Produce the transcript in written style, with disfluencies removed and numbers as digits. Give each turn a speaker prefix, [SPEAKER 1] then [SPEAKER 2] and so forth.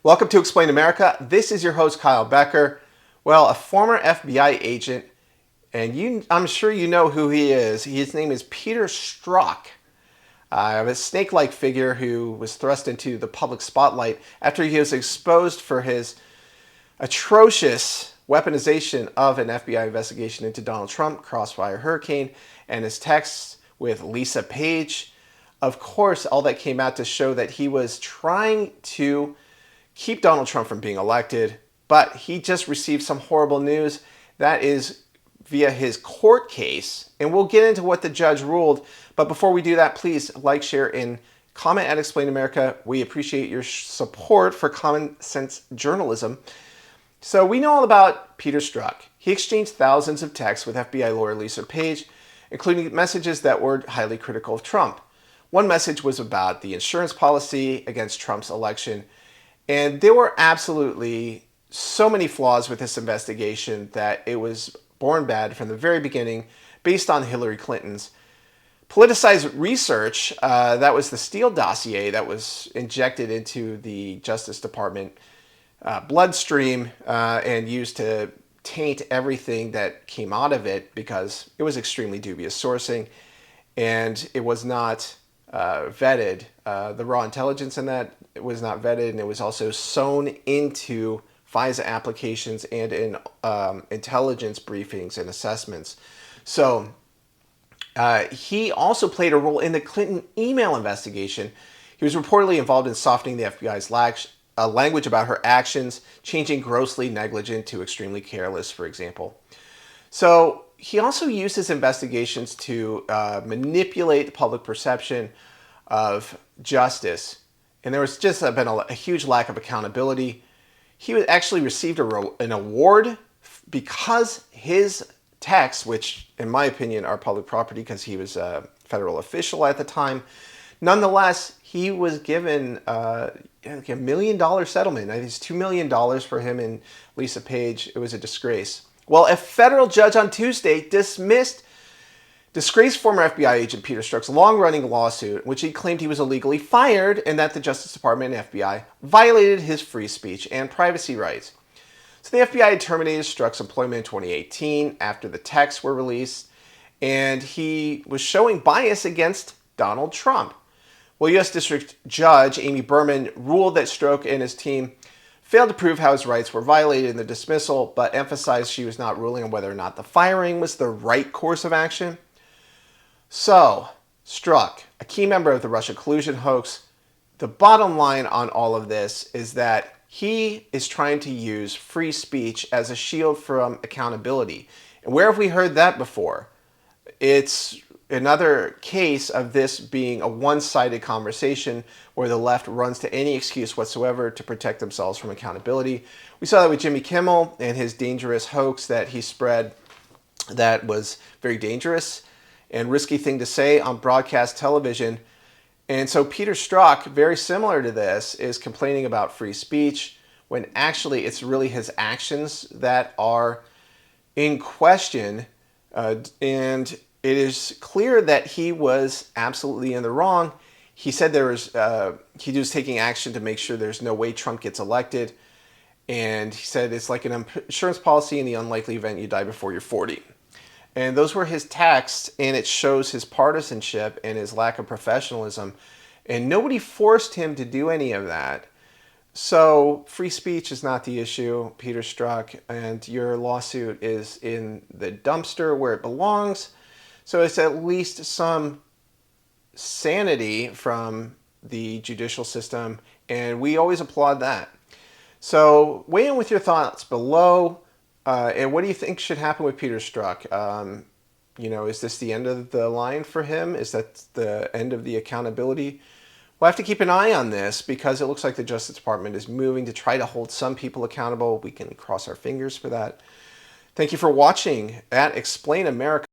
[SPEAKER 1] Welcome to Explain America. This is your host, Kyle Becker. Well, a former FBI agent, and I'm sure you know who he is. His name is Peter Strzok, a snake-like figure who was thrust into the public spotlight after he was exposed for his atrocious weaponization of an FBI investigation into Donald Trump, Crossfire Hurricane, and his texts with Lisa Page. Of course, all that came out to show that he was trying to keep Donald Trump from being elected, but he just received some horrible news. That is via his court case, and we'll get into what the judge ruled. But before we do that, please like, share, and comment at Explain America. We appreciate your support for common sense journalism. So we know all about Peter Strzok. He exchanged thousands of texts with FBI lawyer Lisa Page, including messages that were highly critical of Trump. One message was about the insurance policy against Trump's election, and there were absolutely so many flaws with this investigation that it was born bad from the very beginning, based on Hillary Clinton's politicized research. That was the Steele dossier that was injected into the Justice Department bloodstream and used to taint everything that came out of it because it was extremely dubious sourcing and it was not vetted. The raw intelligence in that was not vetted, and it was also sewn into FISA applications and in intelligence briefings and assessments. So he also played a role in the Clinton email investigation. He was reportedly involved in softening the FBI's language about her actions, changing grossly negligent to extremely careless, for example. So he also used his investigations to manipulate the public perception of justice. And there was just been a huge lack of accountability. He actually received an award because his texts, which in my opinion are public property because he was a federal official at the time, nonetheless, he was given like $1 million settlement. I think it's $2 million for him and Lisa Page. It was a disgrace. Well, a federal judge on Tuesday dismissed disgraced former FBI agent Peter Strzok's long-running lawsuit, in which he claimed he was illegally fired and that the Justice Department and FBI violated his free speech and privacy rights. So the FBI had terminated Strzok's employment in 2018 after the texts were released, and he was showing bias against Donald Trump. Well, U.S. District Judge Amy Berman ruled that Strzok and his team failed to prove how his rights were violated in the dismissal, but emphasized she was not ruling on whether or not the firing was the right course of action. So, Strzok, a key member of the Russia collusion hoax, the bottom line on all of this is that he is trying to use free speech as a shield from accountability. And where have we heard that before? It's another case of this being a one-sided conversation where the left runs to any excuse whatsoever to protect themselves from accountability. We saw that with Jimmy Kimmel and his dangerous hoax that he spread that was very dangerous and risky thing to say on broadcast television. And so Peter Strzok, very similar to this, is complaining about free speech when actually it's really his actions that are in question. And it is clear that he was absolutely in the wrong. He said he was taking action to make sure there's no way Trump gets elected. And he said it's like an insurance policy in the unlikely event you die before you're 40. And those were his texts, and it shows his partisanship and his lack of professionalism. And nobody forced him to do any of that. So free speech is not the issue, Peter Strzok, and your lawsuit is in the dumpster where it belongs. So it's at least some sanity from the judicial system, and we always applaud that. So weigh in with your thoughts below. And what do you think should happen with Peter Strzok? Is this the end of the line for him? Is that the end of the accountability? We'll have to keep an eye on this because it looks like the Justice Department is moving to try to hold some people accountable. We can cross our fingers for that. Thank you for watching at Explain America.